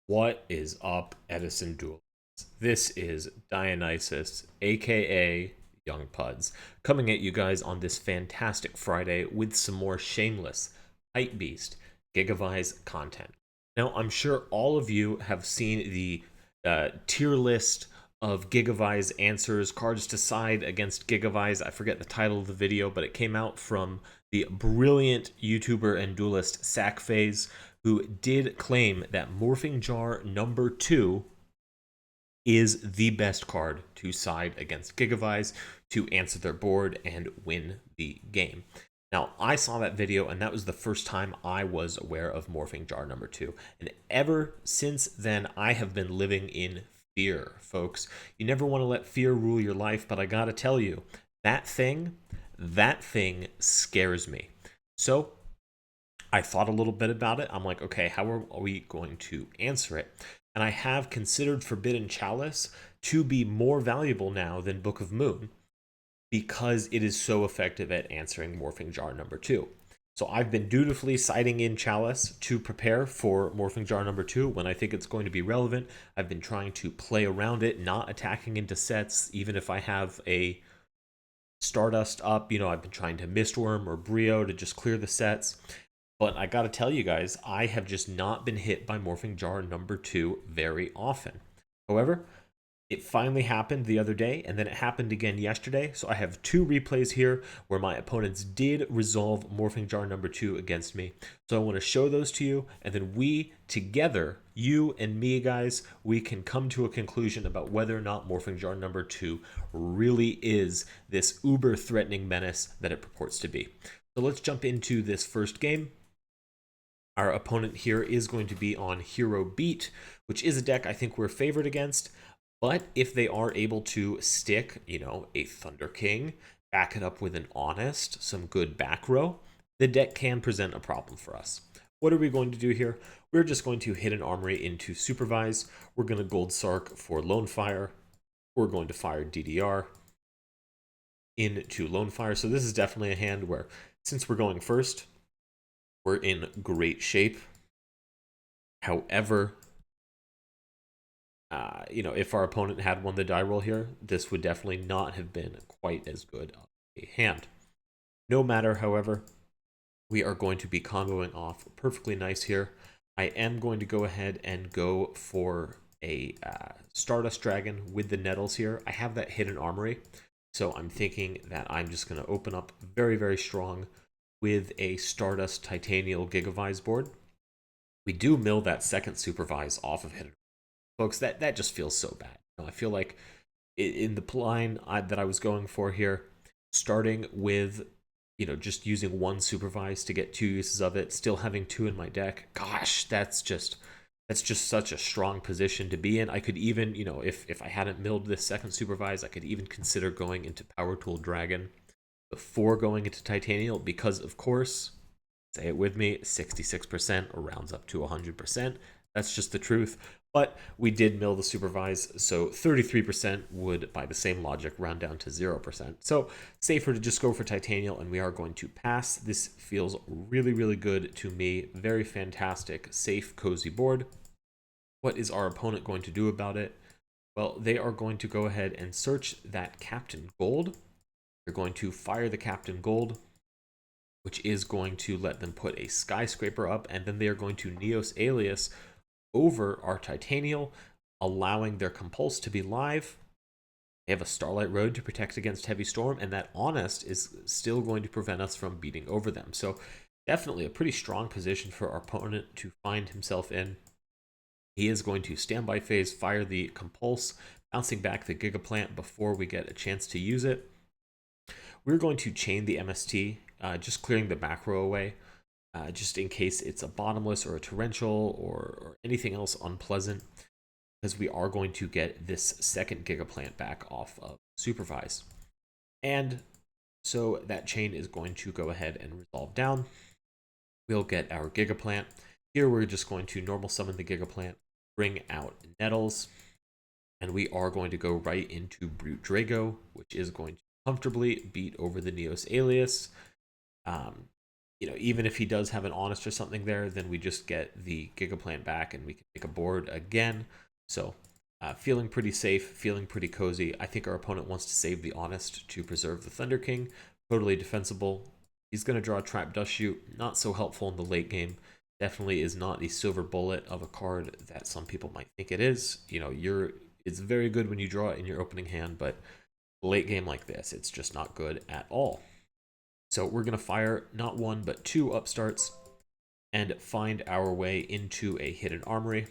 What is up, Edison Duelists? This is Dionysus, aka Young Puds, coming at you guys on this fantastic Friday with some more shameless, hype beast, Gigavise content. Now, I'm sure all of you have seen the tier list of Gigavise answers, cards to side against Gigavise. I forget the title of the video, but it came out from the brilliant YouTuber and duelist Sackphase, who did claim that Morphing Jar number 2 is the best card to side against Gigavise to answer their board and win the game. Now, I saw that video, and that was the first time I was aware of Morphing Jar number 2. And ever since then, I have been living in fear, folks. You never want to let fear rule your life, but I gotta tell you, that thing scares me. So, I thought a little bit about it. I'm like, okay, how are we going to answer it? And I have considered Forbidden Chalice to be more valuable now than Book of Moon because it is so effective at answering Morphing Jar number 2. So I've been dutifully citing in Chalice to prepare for Morphing Jar number 2 when I think it's going to be relevant. I've been trying to play around it, not attacking into sets, even if I have a Stardust up. I've been trying to Mistworm or Brio to just clear the sets. But I gotta tell you guys, I have just not been hit by Morphing Jar number 2 very often. However, it finally happened the other day, and then it happened again yesterday. So I have two replays here where my opponents did resolve Morphing Jar number 2 against me. So I want to show those to you, and then we together, you and me guys, we can come to a conclusion about whether or not Morphing Jar number 2 really is this uber threatening menace that it purports to be. So let's jump into this first game. Our opponent here is going to be on Hero Beat, which is a deck I think we're favored against. But if they are able to stick, a Thunder King, back it up with an Honest, some good back row, the deck can present a problem for us. What are we going to do here? We're just going to hit an Armory into Supervise. We're going to Gold Sark for Lonefire. We're going to fire DDR into Lonefire. So this is definitely a hand where, since we're going first, we're in great shape. However, if our opponent had won the die roll here, this would definitely not have been quite as good of a hand. No matter, however, we are going to be comboing off perfectly nice here. I am going to go ahead and go for a Stardust Dragon with the Nettles here. I have that hidden Armory, so I'm thinking that I'm just going to open up very, very strong with a Stardust Titanial Gigavise board. We do mill that second Supervise off of hidden. Folks, that just feels so bad. I feel like in the line that I was going for here, starting with, just using one Supervise to get 2 uses of it, still having 2 in my deck. Gosh, that's just such a strong position to be in. I could even, if I hadn't milled this second Supervise, I could even consider going into Power Tool Dragon before going into Titanial because, of course, say it with me, 66% rounds up to 100%. That's just the truth. But we did mill the Supervise, so 33% would, by the same logic, round down to 0%. So safer to just go for Titanial, and we are going to pass. This feels really, really good to me. Very fantastic, safe, cozy board. What is our opponent going to do about it? Well, they are going to go ahead and search that Captain Gold. They're going to fire the Captain Gold, which is going to let them put a Skyscraper up, and then they are going to Neos Alias over our Titanial, allowing their Compulse to be live. They have a Starlight Road to protect against Heavy Storm, and that Honest is still going to prevent us from beating over them. So definitely a pretty strong position for our opponent to find himself in. He is going to Standby Phase, fire the Compulse, bouncing back the Gigaplant before we get a chance to use it. We're going to chain the MST, just clearing the back row away. Just in case it's a bottomless or a torrential or anything else unpleasant, because we are going to get this second Gigaplant back off of Supervise. And so that chain is going to go ahead and resolve down. We'll get our Gigaplant. Here we're just going to normal summon the Gigaplant, bring out Nettles, and we are going to go right into Brute Drago, which is going to comfortably beat over the Neos Alias. even if he does have an Honest or something there, then we just get the Gigaplant back and we can make a board again. So feeling pretty safe, feeling pretty cozy. I think our opponent wants to save the Honest to preserve the Thunder King. Totally defensible. He's going to draw a Trap Dust Shoot. Not so helpful in the late game. Definitely is not the silver bullet of a card that some people might think it is. It's very good when you draw it in your opening hand, but late game like this, it's just not good at all. So we're going to fire not one, but two upstarts and find our way into a hidden armory.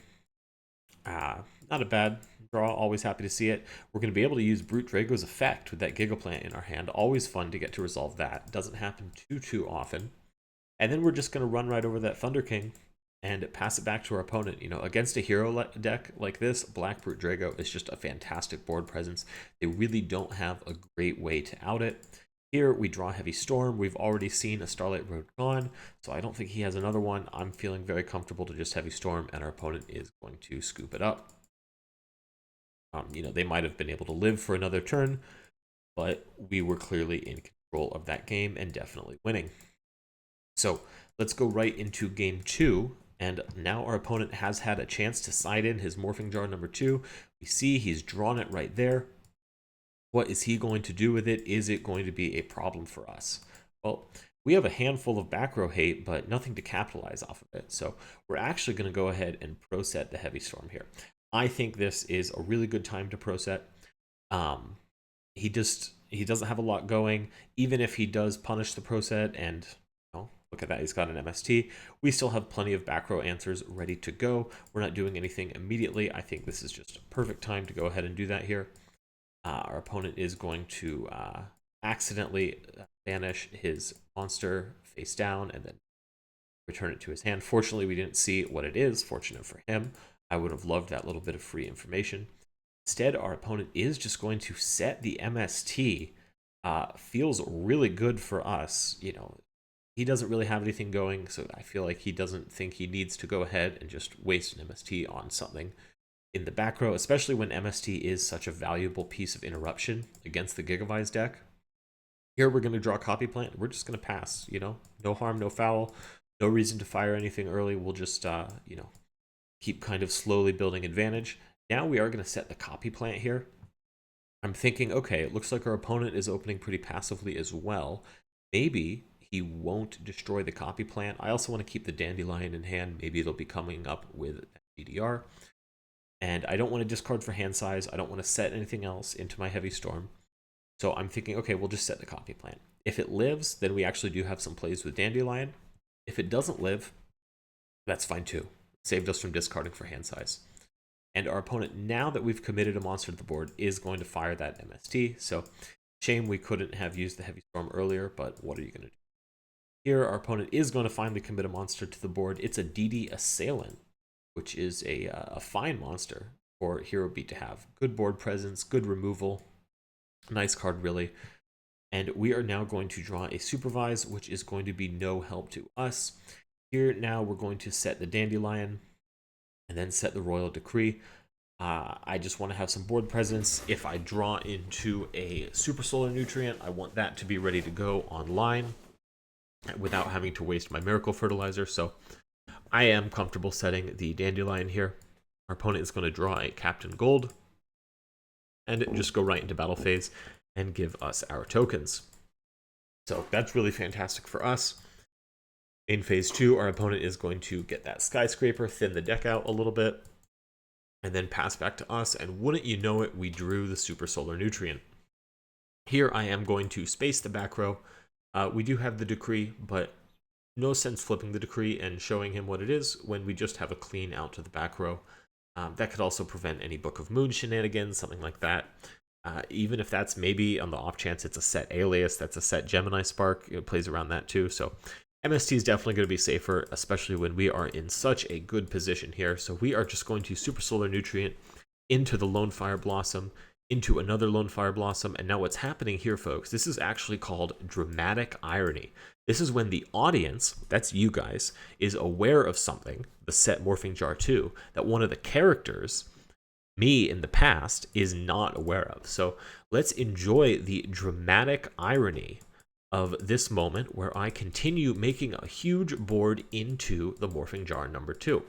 Not a bad draw, always happy to see it. We're going to be able to use Brute Drago's effect with that Gigaplant in our hand. Always fun to get to resolve that. Doesn't happen too often. And then we're just going to run right over that Thunder King and pass it back to our opponent. Against a hero deck like this, Black Brute Drago is just a fantastic board presence. They really don't have a great way to out it. Here we draw Heavy Storm. We've already seen a Starlight Road gone, so I don't think he has another one. I'm feeling very comfortable to just Heavy Storm, and our opponent is going to scoop it up. They might have been able to live for another turn, but we were clearly in control of that game and definitely winning. So let's go right into game 2. And now our opponent has had a chance to side in his Morphing Jar number 2. We see he's drawn it right there. What is he going to do with it? Is it going to be a problem for us? Well, we have a handful of back row hate, but nothing to capitalize off of it. So we're actually going to go ahead and pro set the Heavy Storm here. I think this is a really good time to pro set. He doesn't have a lot going. Even if he does punish the pro set and look at that, he's got an MST. We still have plenty of back row answers ready to go. We're not doing anything immediately. I think this is just a perfect time to go ahead and do that here. Our opponent is going to accidentally banish his monster face down and then return it to his hand. Fortunately, we didn't see what it is. Fortunate for him. I would have loved that little bit of free information. Instead, our opponent is just going to set the MST. Feels really good for us. He doesn't really have anything going, so I feel like he doesn't think he needs to go ahead and just waste an MST on something in the back row, especially when MST is such a valuable piece of interruption against the Gigavise deck. Here we're going to draw Copy Plant. We're just going to pass, no harm, no foul, no reason to fire anything early. We'll just, keep kind of slowly building advantage. Now we are going to set the Copy Plant here. I'm thinking, okay, it looks like our opponent is opening pretty passively as well. Maybe he won't destroy the Copy Plant. I also want to keep the Dandelion in hand. Maybe it'll be coming up with DDR. And I don't want to discard for hand size. I don't want to set anything else into my Heavy Storm. So I'm thinking, okay, we'll just set the Copy Plant. If it lives, then we actually do have some plays with Dandelion. If it doesn't live, that's fine too. Saved us from discarding for hand size. And our opponent, now that we've committed a monster to the board, is going to fire that MST. So shame we couldn't have used the Heavy Storm earlier, but what are you going to do? Here, our opponent is going to finally commit a monster to the board. It's a DD Assailant, which is a fine monster for Hero Beat to have. Good board presence, good removal. Nice card, really. And we are now going to draw a Supervise, which is going to be no help to us. Here, now we're going to set the Dandelion and then set the Royal Decree. I just want to have some board presence. If I draw into a Super Solar Nutrient, I want that to be ready to go online without having to waste my Miracle Fertilizer. So I am comfortable setting the Dandelion here. Our opponent is going to draw a Captain Gold and just go right into battle phase and give us our tokens. So that's really fantastic for us. In phase 2, our opponent is going to get that Skyscraper, thin the deck out a little bit, and then pass back to us. And wouldn't you know it, we drew the Super Solar Nutrient. Here I am going to space the back row. We do have the Decree, but no sense flipping the Decree and showing him what it is when we just have a clean out to the back row. That could also prevent any Book of Moon shenanigans, something like that. Even if that's maybe on the off chance it's a set Alias, that's a set Gemini Spark, it plays around that too. So MST is definitely going to be safer, especially when we are in such a good position here. So we are just going to Super Solar Nutrient into the Lonefire Blossom, into another Lonefire Blossom. And now what's happening here, folks, this is actually called dramatic irony. This is when the audience, that's you guys, is aware of something, the set Morphing Jar 2, that one of the characters, me in the past, is not aware of. So let's enjoy the dramatic irony of this moment where I continue making a huge board into the Morphing Jar number 2.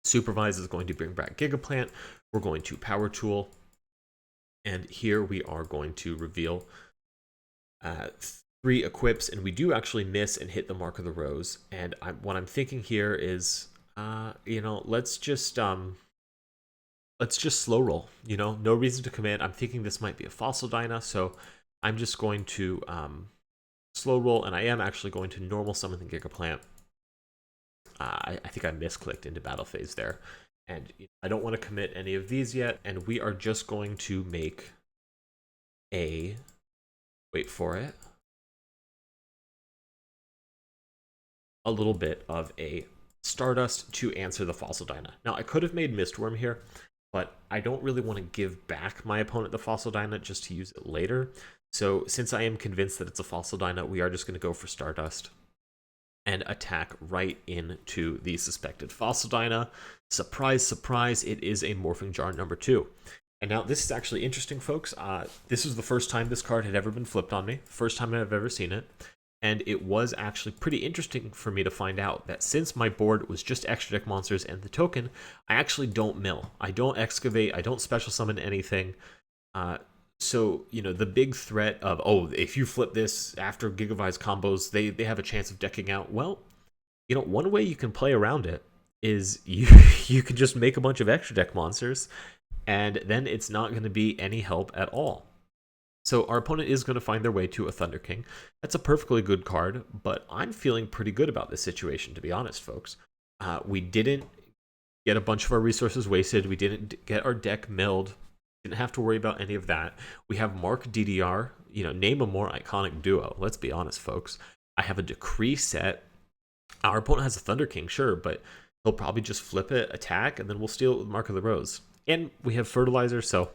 Supervise is going to bring back Gigaplant. We're going to Power Tool. And here we are going to reveal 3 equips, and we do actually miss and hit the Mark of the Rose. And what I'm thinking here is, let's just slow roll. No reason to commit. I'm thinking this might be a Fossil Dyna, so I'm just going to slow roll, and I am actually going to normal summon the Gigaplant. I think I misclicked into battle phase there, and I don't want to commit any of these yet, and we are just going to make a, wait for it, a little bit of a Stardust to answer the Fossil Dyna. Now, I could have made Mistworm here, but I don't really want to give back my opponent the Fossil Dyna just to use it later. So since I am convinced that it's a Fossil Dyna, we are just going to go for Stardust and attack right into the suspected Fossil Dyna. Surprise, surprise, it is a Morphing Jar number 2. And now this is actually interesting, folks. This was the first time this card had ever been flipped on me. First time I've ever seen it. And it was actually pretty interesting for me to find out that since my board was just extra deck monsters and the token, I actually don't mill. I don't excavate. I don't special summon anything. So, the big threat of, oh, if you flip this after Gigavise combos, they have a chance of decking out. Well, one way you can play around it is you can just make a bunch of extra deck monsters, and then it's not going to be any help at all. So our opponent is going to find their way to a Thunder King. That's a perfectly good card, but I'm feeling pretty good about this situation, to be honest, folks. We didn't get a bunch of our resources wasted. We didn't get our deck milled. Didn't have to worry about any of that. We have Mark DDR, name a more iconic duo. Let's be honest, folks. I have a Decree set. Our opponent has a Thunder King, sure, but he'll probably just flip it, attack, and then we'll steal it with Mark of the Rose. And we have Fertilizer, so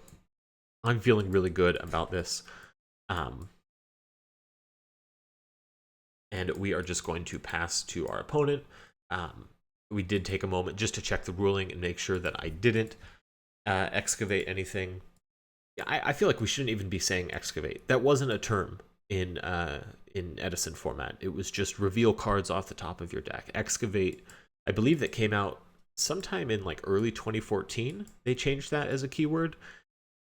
I'm feeling really good about this. And we are just going to pass to our opponent. We did take a moment just to check the ruling and make sure that I didn't excavate anything. I feel like we shouldn't even be saying excavate. That wasn't a term in EDISON format. It was just reveal cards off the top of your deck. Excavate, I believe that came out sometime in like early 2014. They changed that as a keyword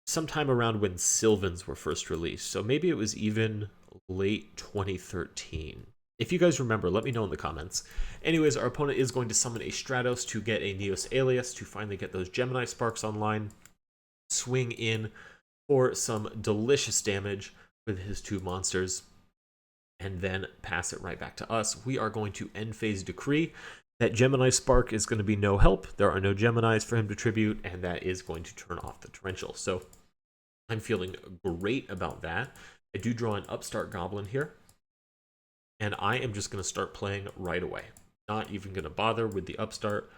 sometime around when Sylvans were first released. So maybe it was even late 2013. If you guys remember, let me know in the comments. Anyways, our opponent is going to summon a Stratos to get a Neos Alias to finally get those Gemini Sparks online. Swing in for some delicious damage with his 2 monsters, and then pass it right back to us. We are going to end phase Decree. That Gemini Spark is going to be no help. There are no Geminis for him to tribute, and that is going to turn off the Torrential. So I'm feeling great about that. I do draw an Upstart Goblin here, and I am just going to start playing right away. Not even going to bother with the Upstart.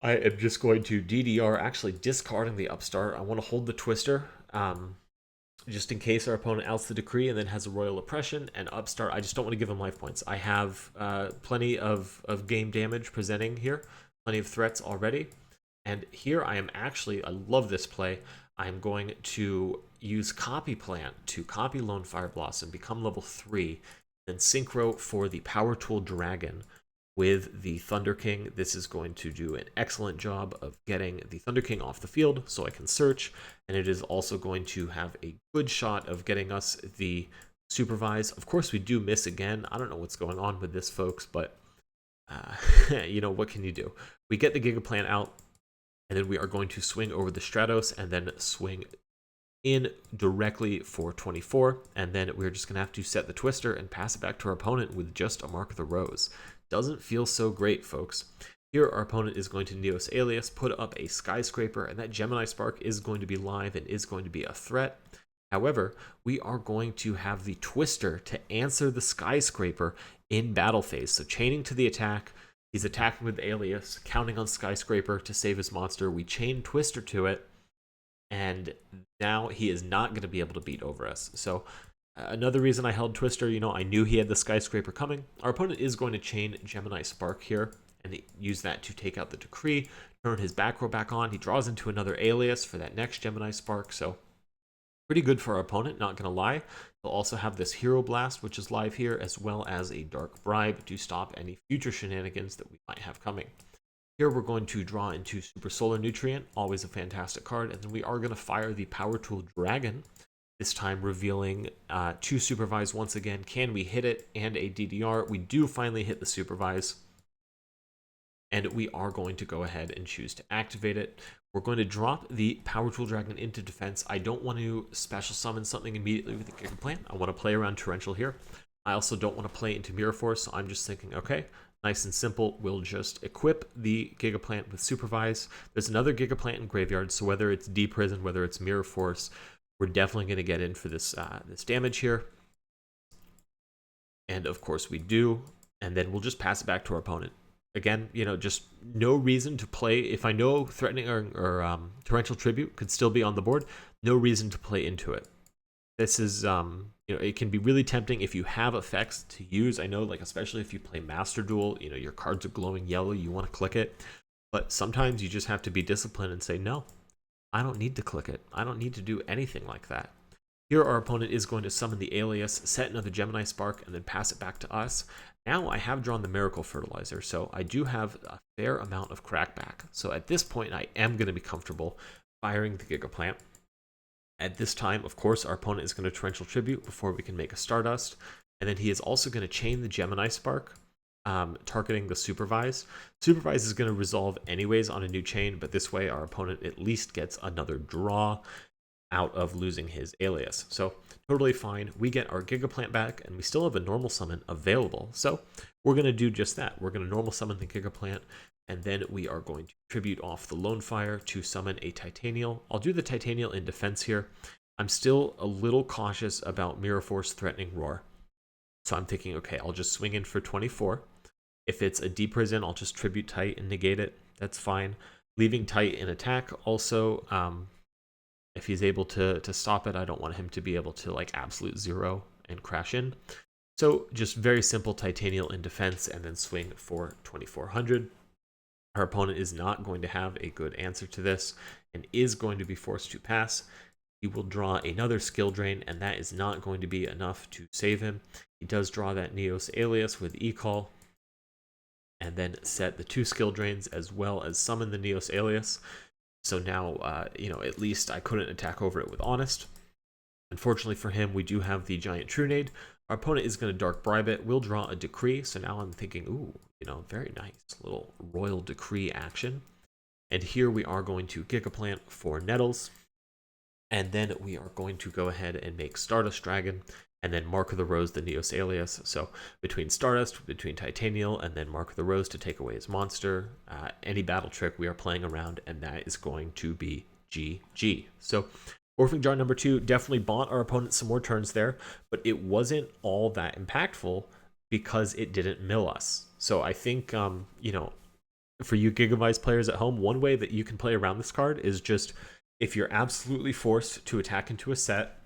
I am just going to DDR, actually discarding the Upstart. I want to hold the Twister, just in case our opponent outs the Decree and then has a Royal Oppression. And Upstart, I just don't want to give him life points. I have plenty of game damage presenting here, plenty of threats already. And here I am actually, I love this play. I'm going to use Copy Plant to copy Lonefire Blossom, become level 3, then Synchro for the Power Tool Dragon with the Thunder King. This is going to do an excellent job of getting the Thunder King off the field so I can search, and it is also going to have a good shot of getting us the Supervise. Of course, we do miss again. I don't know what's going on with this, folks, but what can you do? We get the Gigaplant out, and then we are going to swing over the Stratos and then swing in directly for 24, and then we're just going to have to set the Twister and pass it back to our opponent with just a Mark of the Rose. Doesn't feel so great, folks. Here our opponent is going to Neos Alias, put up a Skyscraper, and that Gemini Spark is going to be live and is going to be a threat. However, we are going to have the Twister to answer the Skyscraper in battle phase. So chaining to the attack, he's attacking with Alias, counting on Skyscraper to save his monster. We chain Twister to it, and now he is not going to be able to beat over us. So another reason I held Twister, I knew he had the Skyscraper coming. Our opponent is going to chain Gemini Spark here and use that to take out the Decree, turn his back row back on. He draws into another Alias for that next Gemini Spark. So Pretty good for our opponent, not going to lie. He'll also have this Hero Blast, which is live here, as well as a Dark Bribe to stop any future shenanigans that we might have coming. Here we're going to draw into Super Solar Nutrient, always a fantastic card, and then we are going to fire the Power Tool Dragon, this time revealing 2 Supervise once again. Can we hit it? And a DDR. We do finally hit the Supervise, and we are going to go ahead and choose to activate it. We're going to drop the Power Tool Dragon into defense. I don't want to special summon something immediately with the Gigaplant. I want to play around Torrential here. I also don't want to play into Mirror Force, so I'm just thinking, okay, nice and simple, we'll just equip the Gigaplant with Supervise. There's another Gigaplant in Graveyard, so whether it's Deprison, whether it's Mirror Force, we're definitely going to get in for this, this damage here. And of course we do, and then we'll just pass it back to our opponent. Again, you know, just no reason to play. If I know Threatening or Torrential Tribute could still be on the board, no reason to play into it. This is, you know, it can be really tempting if you have effects to use. I know, like, especially if you play Master Duel, you know, your cards are glowing yellow, you want to click it. But sometimes you just have to be disciplined and say, no, I don't need to click it. I don't need to do anything like that. Here our opponent is going to summon the Alias, set another Gemini Spark, and then pass it back to us. Now I have drawn the Miracle Fertilizer, so I do have a fair amount of crackback. So at this point, I am going to be comfortable firing the Gigaplant. At this time, of course, our opponent is going to Torrential Tribute before we can make a Stardust. And then he is also going to chain the Gemini Spark, targeting the Supervise. Supervise is going to resolve anyways on a new chain, but this way our opponent at least gets another draw out of losing his Alias. So totally fine. We get our Gigaplant back, and we still have a normal summon available. So we're going to do just that. We're going to normal summon the Gigaplant, and then we are going to tribute off the Lonefire to summon a Titanial. I'll do the Titanial in defense here. I'm still a little cautious about Mirror Force Threatening Roar. So I'm thinking, okay, I'll just swing in for 24. If it's a Deprison, I'll just tribute Tight and negate it. That's fine. Leaving Tight in attack also, if he's able to stop it, I don't want him to be able to like absolute zero and crash in. So just very simple Titanial in defense and then swing for 2400. Our opponent is not going to have a good answer to this and is going to be forced to pass. He will draw another skill drain, and that is not going to be enough to save him. He does draw that Neos Alias with E-Call, and then set the 2 skill drains as well as summon the Neos Alias. So now, you know, at least I couldn't attack over it with Honest. Unfortunately for him, we do have the Giant Trunade. Our opponent is going to Dark Bribe it. We'll draw a Decree. So now I'm thinking, ooh, you know, very nice. Little Royal Decree action. And here we are going to Gigaplant for Nettles. And then we are going to go ahead and make Stardust Dragon. And then Mark of the Rose, the Neos Alias. So between Stardust, between Titanial, and then Mark of the Rose to take away his monster. Any battle trick we are playing around, and that is going to be GG. So Morphing Jar number 2 definitely bought our opponent some more turns there, but it wasn't all that impactful because it didn't mill us. So I think, you know, for you Gigavise players at home, one way that you can play around this card is just, if you're absolutely forced to attack into a set,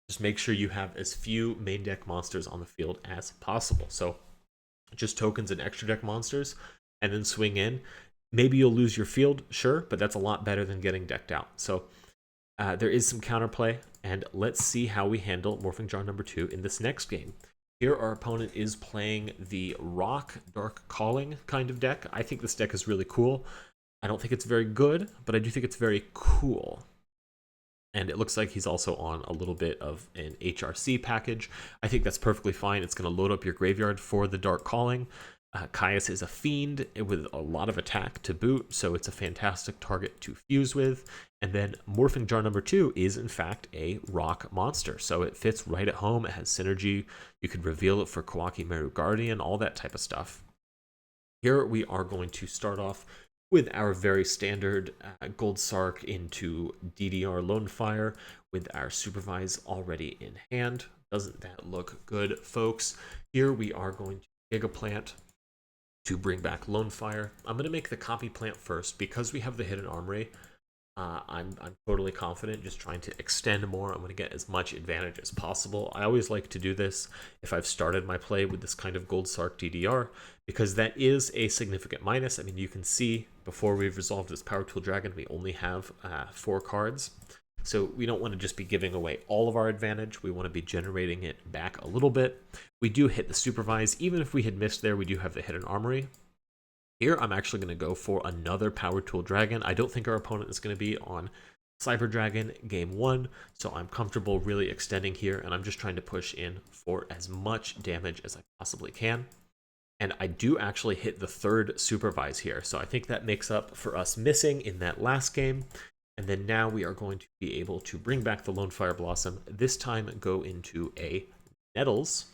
just make sure you have as few main deck monsters on the field as possible. So just tokens and extra deck monsters, and then swing in. Maybe you'll lose your field, sure, but that's a lot better than getting decked out. So there is some counterplay, and let's see how we handle Morphing Jar number 2 in this next game. Here our opponent is playing the Rock Dark Calling kind of deck. I think this deck is really cool. I don't think it's very good, but I do think it's very cool. And it looks like he's also on a little bit of an HRC package. I think that's perfectly fine. It's going to load up your graveyard for the Dark Calling. Caius is a fiend with a lot of attack to boot, so it's a fantastic target to fuse with. And then Morphing Jar number 2 is in fact a rock monster, so it fits right at home. It has synergy. You could reveal it for Kawaki Meru Guardian, all that type of stuff. Here we are going to start off with our very standard Gold Sark into DDR Lonefire with our Supervise already in hand. Doesn't that look good, folks? Here we are going to Gigaplant to bring back Lonefire. I'm going to make the Copy Plant first because we have the Hidden Armory. I'm totally confident, just trying to extend more. I'm going to get as much advantage as possible. I always like to do this if I've started my play with this kind of Gold Sark DDR, because that is a significant minus. I mean, you can see before we've resolved this Power Tool Dragon, we only have 4 cards. So we don't want to just be giving away all of our advantage. We want to be generating it back a little bit. We do hit the supervise. Even if we had missed there, we do have the hidden armory. Here, I'm actually going to go for another Power Tool Dragon. I don't think our opponent is going to be on Cyber Dragon game 1, so I'm comfortable really extending here, and I'm just trying to push in for as much damage as I possibly can. And I do actually hit the third supervise here, so I think that makes up for us missing in that last game. And then now we are going to be able to bring back the Lonefire Blossom, this time go into a Nettles,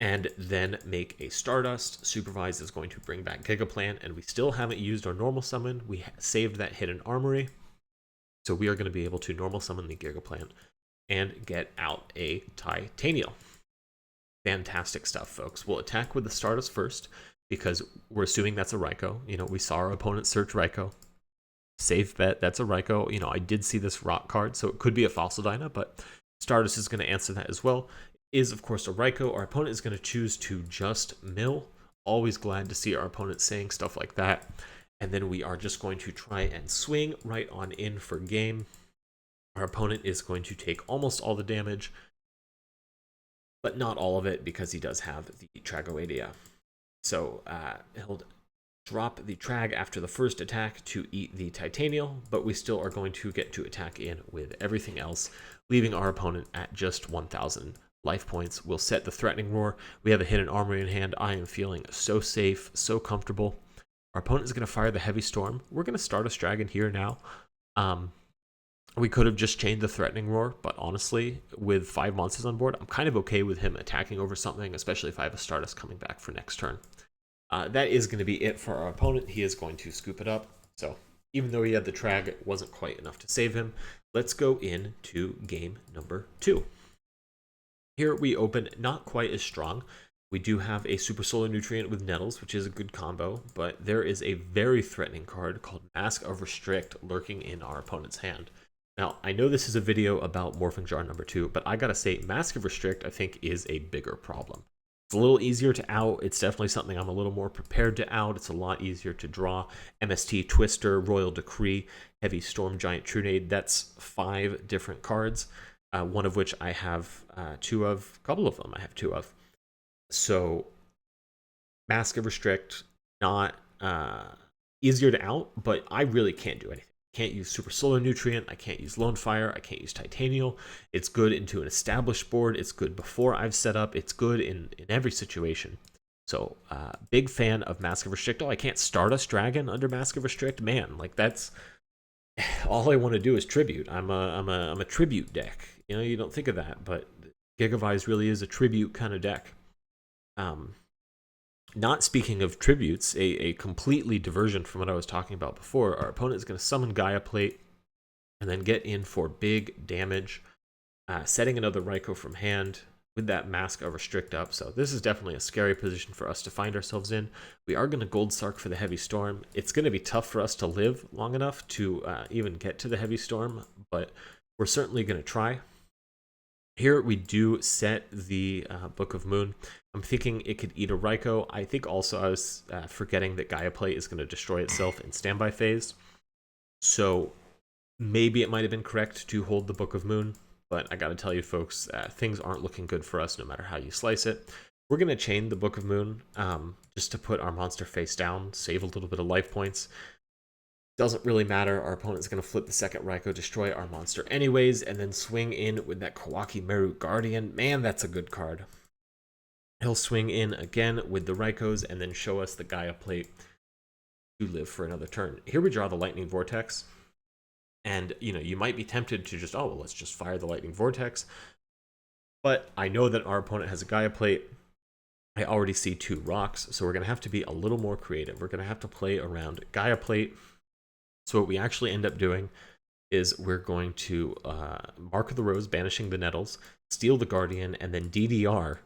and then make a Stardust. Supervise is going to bring back Gigaplant, and we still haven't used our normal summon. We saved that hidden armory, so we are going to be able to normal summon the Gigaplant and get out a Titanial. Fantastic stuff, folks. We'll attack with the Stardust first, because we're assuming that's a Raikou. You know, we saw our opponent search Raikou. Safe bet, that's a Raikou. You know, I did see this rock card, so it could be a Fossil Dyna, but Stardust is going to answer that as well. Is, of course, a Raikou. Our opponent is going to choose to just mill. Always glad to see our opponent saying stuff like that. And then we are just going to try and swing right on in for game. Our opponent is going to take almost all the damage, but not all of it, because he does have the Tragoedia. So he'll drop the Trag after the first attack to eat the Titanial, but we still are going to get to attack in with everything else, leaving our opponent at just 1,000 life points. We'll set the Threatening Roar. We have a hidden armory in hand. I am feeling so safe, so comfortable. Our opponent is going to fire the Heavy Storm. We're going to start a Dragon here now. We could have just chained the Threatening Roar, but honestly, with 5 monsters on board, I'm kind of okay with him attacking over something, especially if I have a Stardust coming back for next turn. That is going to be it for our opponent. He is going to scoop it up. So even though he had the Trag, it wasn't quite enough to save him. Let's go into game number 2. Here we open not quite as strong. We do have a Super Solar Nutrient with Nettles, which is a good combo, but there is a very threatening card called Mask of Restrict lurking in our opponent's hand. Now, I know this is a video about Morphing Jar number 2, but I gotta say, Mask of Restrict, I think, is a bigger problem. It's a little easier to out. It's definitely something I'm a little more prepared to out. It's a lot easier to draw. MST Twister, Royal Decree, Heavy Storm, Giant Trunade. That's 5 different cards, one of which I have 2 of. A couple of them I have 2 of. So, Mask of Restrict, not easier to out, but I really can't do anything. Can't use Super Solar Nutrient, I can't use Lonefire, I can't use Titanial. It's good into an established board, it's good before I've set up, it's good in every situation. So, big fan of Mask of Restrict. Oh, I can't Stardust Dragon under Mask of Restrict? Man, like that's... all I want to do is Tribute. I'm a Tribute deck. You know, you don't think of that, but Gigavise really is a Tribute kind of deck. Not speaking of tributes, a completely diversion from what I was talking about before, our opponent is going to summon Gaia Plate and then get in for big damage, setting another Raikou from hand with that Mask of Restrict up. So this is definitely a scary position for us to find ourselves in. We are going to Gold Sark for the Heavy Storm. It's going to be tough for us to live long enough to even get to the Heavy Storm, but we're certainly going to try. Here we do set the Book of Moon. I'm thinking it could eat a Raikou. I think also I was forgetting that Gaia Plate is going to destroy itself in standby phase. So maybe it might have been correct to hold the Book of Moon, but I got to tell you folks, things aren't looking good for us no matter how you slice it. We're going to chain the Book of Moon just to put our monster face down, save a little bit of life points. Doesn't really matter. Our opponent's going to flip the second Raikou, destroy our monster anyways, and then swing in with that Kawaki Meru Guardian. Man, that's a good card. He'll swing in again with the Raikous and then show us the Gaia Plate to live for another turn. Here we draw the Lightning Vortex. And, you know, you might be tempted to just, oh, well, let's just fire the Lightning Vortex. But I know that our opponent has a Gaia Plate. I already see 2 rocks, so we're going to have to be a little more creative. We're going to have to play around Gaia Plate. So what we actually end up doing is we're going to Mark the Rose, banishing the Nettles, steal the Guardian, and then DDR.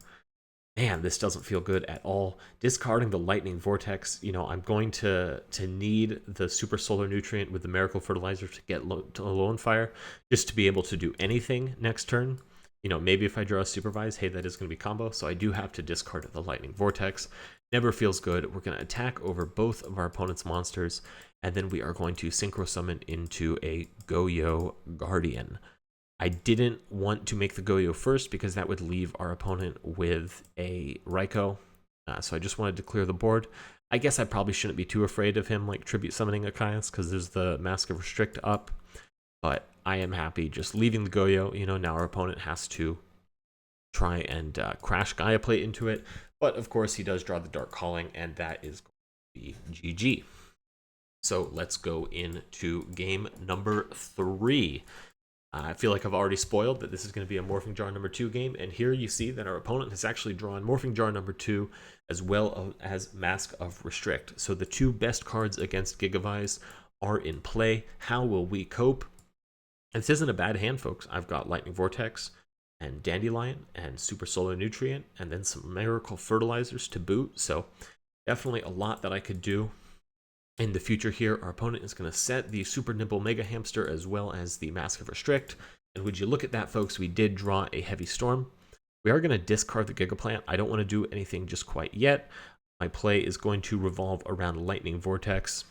Man, this doesn't feel good at all. Discarding the Lightning Vortex. You know, I'm going to need the Super Solar Nutrient with the Miracle Fertilizer to get to Lonefire, just to be able to do anything next turn. You know, maybe if I draw a Supervise, hey, that is going to be combo, so I do have to discard the Lightning Vortex. Never feels good. We're going to attack over both of our opponent's monsters, and then we are going to synchro summon into a Goyo Guardian. I didn't want to make the Goyo first because that would leave our opponent with a Raikou. So I just wanted to clear the board. I guess I probably shouldn't be too afraid of him like tribute summoning a Caius because there's the Mask of Restrict up. But I am happy just leaving the Goyo. You know, now our opponent has to try and crash Gaia Plate into it. But of course he does draw the Dark Calling, and that is going to be GG. So let's go into game number 3. I feel like I've already spoiled that this is going to be a Morphing Jar number 2 game, and here you see that our opponent has actually drawn Morphing Jar number 2 as well as Mask of Restrict. So the 2 best cards against Gigavise are in play. How will we cope? This isn't a bad hand, folks. I've got Lightning Vortex and Dandelion and Super Solar Nutrient, and then some Miracle Fertilizers to boot. So definitely a lot that I could do in the future here. Our opponent is going to set the Super Nimble Mega Hamster as well as the Mask of Restrict. And would you look at that, folks, we did draw a Heavy Storm. We are going to discard the Gigaplant. I don't want to do anything just quite yet. My play is going to revolve around Lightning Vortex,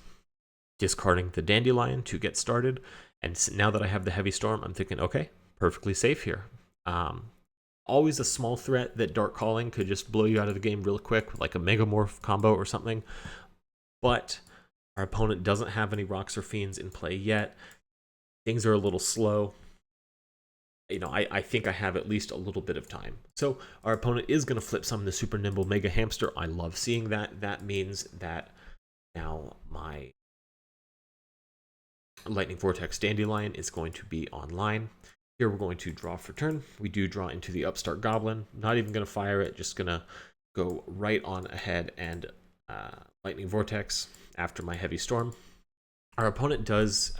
discarding the Dandelion to get started. And now that I have the Heavy Storm, I'm thinking, okay, perfectly safe here. Always a small threat that Dark Calling could just blow you out of the game real quick, like a Megamorph combo or something. But our opponent doesn't have any Rocks or Fiends in play yet. Things are a little slow. You know, I think I have at least a little bit of time. So our opponent is going to flip summon the Super Nimble Mega Hamster. I love seeing that. That means that now my Lightning Vortex Dandelion is going to be online. Here we're going to draw for turn. We do draw into the Upstart Goblin. Not even going to fire it, just going to go right on ahead and Lightning Vortex after my Heavy Storm. Our opponent does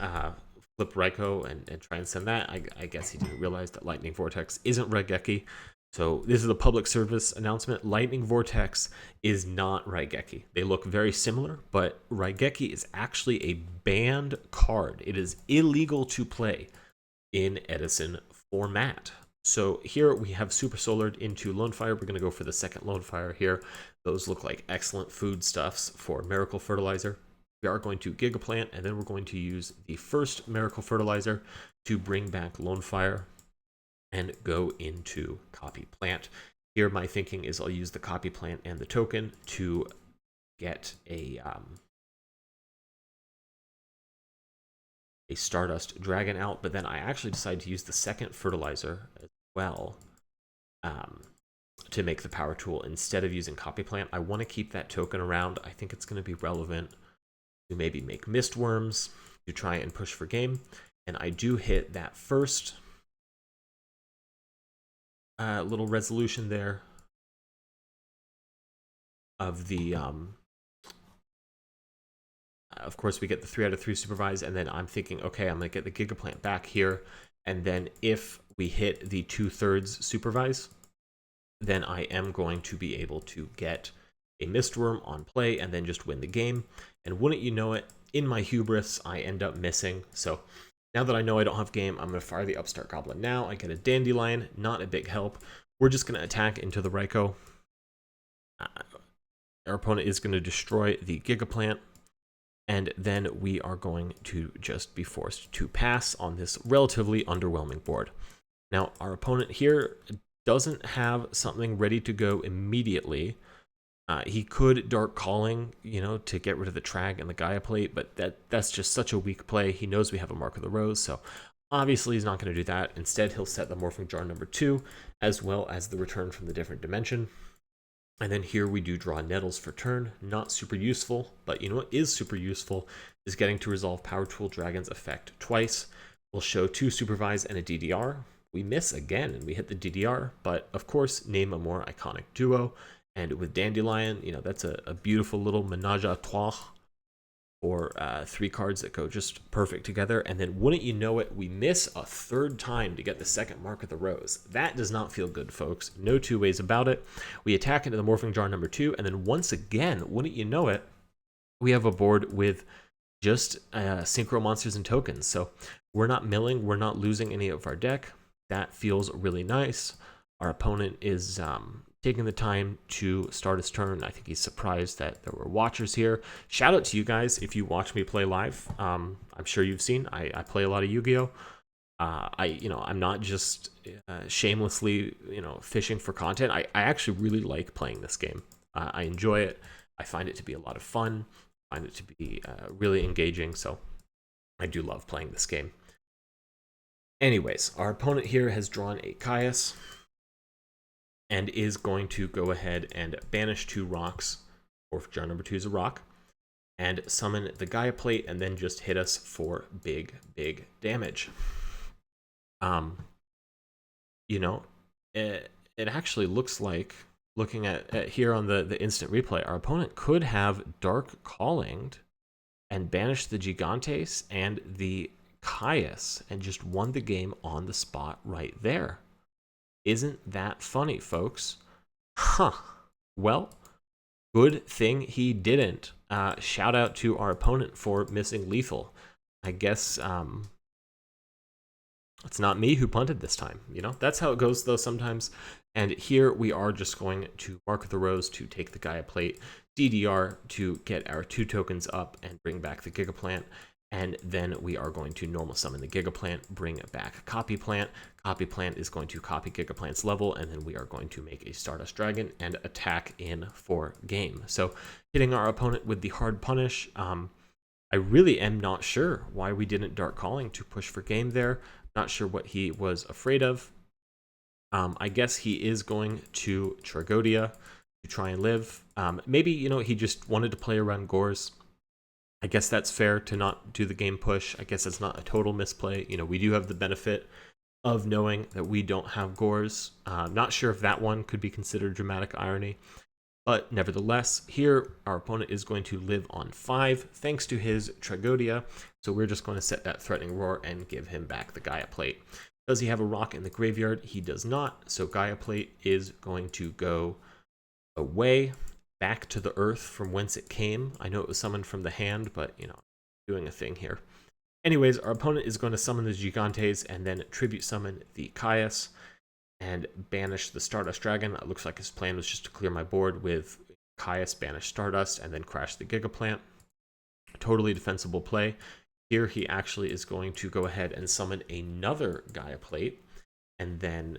flip Raikou and try and send that. I guess he didn't realize that Lightning Vortex isn't Raigeki. So this is a public service announcement. Lightning Vortex is not Raigeki. They look very similar, but Raigeki is actually a banned card. It is illegal to play in EDISON format. So here we have Super Solared into Lonefire. We're going to go for the second Lonefire here. Those look like excellent foodstuffs for Miracle Fertilizer. We are going to Gigaplant, and then we're going to use the first Miracle Fertilizer to bring back Lonefire and go into Copy Plant. Here my thinking is I'll use the Copy Plant and the token to get a Stardust Dragon out, but then I actually decide to use the second fertilizer as well to make the power tool instead of using Copy Plant. I want to keep that token around. I think it's going to be relevant to maybe make Mist Worms to try and push for game. And I do hit that first little resolution there of the of course, we get the 3 out of 3 supervise, and then I'm thinking, okay, I'm going to get the Gigaplant back here, and then if we hit the 2/3 supervise, then I am going to be able to get a Mistworm on play and then just win the game. And wouldn't you know it, in my hubris, I end up missing. So now that I know I don't have game, I'm going to fire the Upstart Goblin now. I get a Dandelion, not a big help. We're just going to attack into the Raikou. Our opponent is going to destroy the Gigaplant. And then we are going to just be forced to pass on this relatively underwhelming board. Now, our opponent here doesn't have something ready to go immediately. He could Dark Calling, you know, to get rid of the Trag and the Gaia Plate, but that's just such a weak play. He knows we have a Mark of the Rose, so obviously he's not going to do that. Instead, he'll set the Morphing Jar number 2, as well as the Return from the Different Dimension. And then here we do draw Nettles for turn. Not super useful, but you know what is super useful is getting to resolve Power Tool Dragon's effect twice. We'll show 2 Supervise and a DDR. We miss again, and we hit the DDR, but of course, name a more iconic duo. And with Dandelion, you know, that's a beautiful little menage a trois for 3 cards that go just perfect together. And then wouldn't you know it, we miss a 3rd time to get the second Mark of the Rose. That does not feel good, folks. No two ways about it. We attack into the Morphing Jar number 2, and then once again, wouldn't you know it, we have a board with just synchro monsters and tokens. So we're not milling, we're not losing any of our deck. That feels really nice. Our opponent is taking the time to start his turn. I think he's surprised that there were watchers here. Shout out to you guys if you watch me play live. I'm sure you've seen I play a lot of Yu-Gi-Oh. I'm not just shamelessly fishing for content. I actually really like playing this game. I enjoy it. I find it to be a lot of fun. I find it to be really engaging. So I do love playing this game. Anyways, our opponent here has drawn a Caius and is going to go ahead and banish 2 rocks. Morphing Jar number 2 is a rock. And summon the Gaia Plate and then just hit us for big, big damage. It actually looks like, looking at here on the instant replay, our opponent could have Dark Callinged and banished the Gigantes and the Caius and just won the game on the spot right there. Isn't that funny, folks? Huh. Well, good thing he didn't. Shout out to our opponent for missing lethal. I guess it's not me who punted this time. That's how it goes, though, sometimes. And here we are just going to mark the rows to take the Gaia Plate, DDR to get our 2 tokens up and bring back the Gigaplant. And then we are going to normal summon the Gigaplant, bring back Copy Plant. Copy Plant is going to copy Gigaplant's level, and then we are going to make a Stardust Dragon and attack in for game. So hitting our opponent with the hard punish. I really am not sure why we didn't Dark Calling to push for game there. Not sure what he was afraid of. I guess he is going to Tragodia to try and live. Maybe, he just wanted to play around Gores. I guess that's fair to not do the game push. I guess it's not a total misplay. We do have the benefit of knowing that we don't have Gores. Not sure if that one could be considered dramatic irony. But nevertheless, here our opponent is going to live on 5 thanks to his Tragodia. So we're just going to set that Threatening Roar and give him back the Gaia Plate. Does he have a rock in the graveyard? He does not. So Gaia Plate is going to go away, back to the earth from whence it came. I know it was summoned from the hand, but, doing a thing here. Anyways, our opponent is going to summon the Gigantes and then tribute summon the Caius and banish the Stardust Dragon. It looks like his plan was just to clear my board with Caius, banish Stardust, and then crash the Gigaplant. Totally defensible play. Here he actually is going to go ahead and summon another Gaia Plate, and then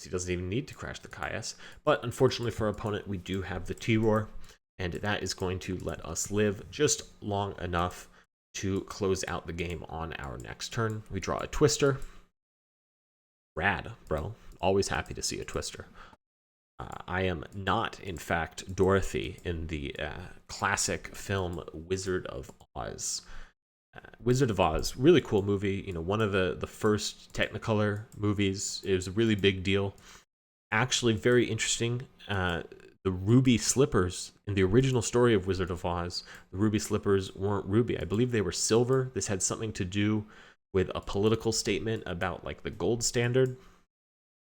he doesn't even need to crash the Caius. But unfortunately for our opponent, we do have the T-Roar, and that is going to let us live just long enough to close out the game on our next turn. We draw a Twister. Rad, bro. Always happy to see a Twister. I am not, in fact, Dorothy in the classic film Wizard of Oz. Wizard of Oz, really cool movie. One of the first Technicolor movies. It was a really big deal. Actually, very interesting. The ruby slippers in the original story of Wizard of Oz, the ruby slippers weren't ruby. I believe they were silver. This had something to do with a political statement about the gold standard.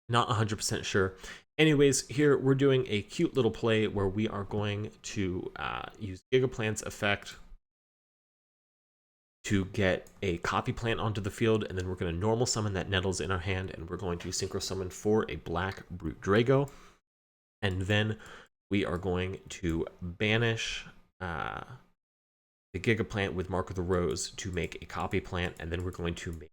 Not 100% sure. Anyways, here we're doing a cute little play where we are going to use Gigaplant's effect to get a Copy Plant onto the field, and then we're going to normal summon that Nettles in our hand, and we're going to synchro summon for a black Brute Drago. And then we are going to banish the Gigaplant with Mark of the Rose to make a Copy Plant, and then we're going to make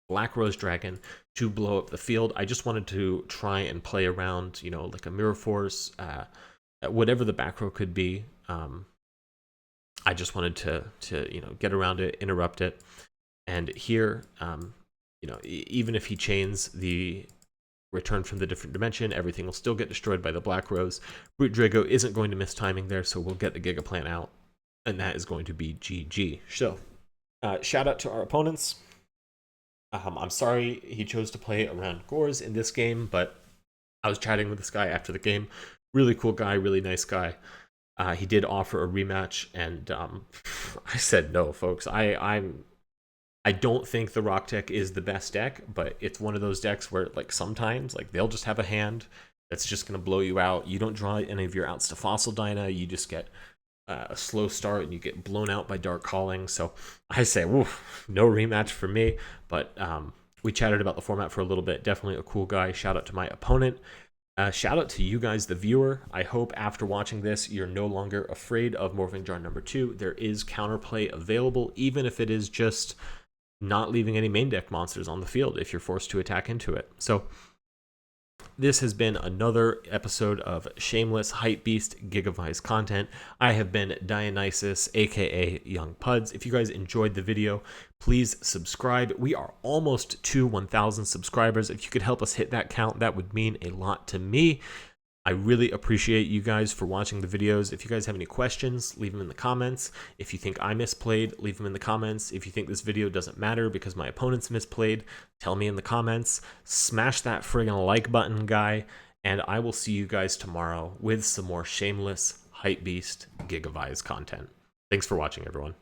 Black Rose Dragon to blow up the field. I just wanted to try and play around, like a Mirror Force, whatever the back row could be. I just wanted to get around it, interrupt it. And here, even if he chains the return from the different dimension, everything will still get destroyed by the Black Rose. Brute Drago isn't going to miss timing there, so we'll get the Gigaplant out, and that is going to be GG. So, shout out to our opponents. I'm sorry he chose to play around Gores in this game, but I was chatting with this guy after the game. Really cool guy, really nice guy. He did offer a rematch, and I said no, folks. I don't think the Rock deck is the best deck, but it's one of those decks where sometimes they'll just have a hand that's just going to blow you out. You don't draw any of your outs to Fossil Dyna. You just get a slow start and you get blown out by Dark Calling. So I say, woof, no rematch for me. But we chatted about the format for a little bit. Definitely a cool guy. Shout out to my opponent. Shout out to you guys, the viewer. I hope after watching this, you're no longer afraid of Morphing Jar number 2. There is counterplay available, even if it is just not leaving any main deck monsters on the field if you're forced to attack into it. So this has been another episode of Shameless Hype Beast Gigavise content. I have been Dionysus, aka Young Puds. If you guys enjoyed the video, please subscribe. We are almost to 1,000 subscribers. If you could help us hit that count, that would mean a lot to me. I really appreciate you guys for watching the videos. If you guys have any questions, leave them in the comments. If you think I misplayed, leave them in the comments. If you think this video doesn't matter because my opponent's misplayed, tell me in the comments. Smash that friggin' like button, guy. And I will see you guys tomorrow with some more Shameless Hype Beast Gigavise content. Thanks for watching, everyone.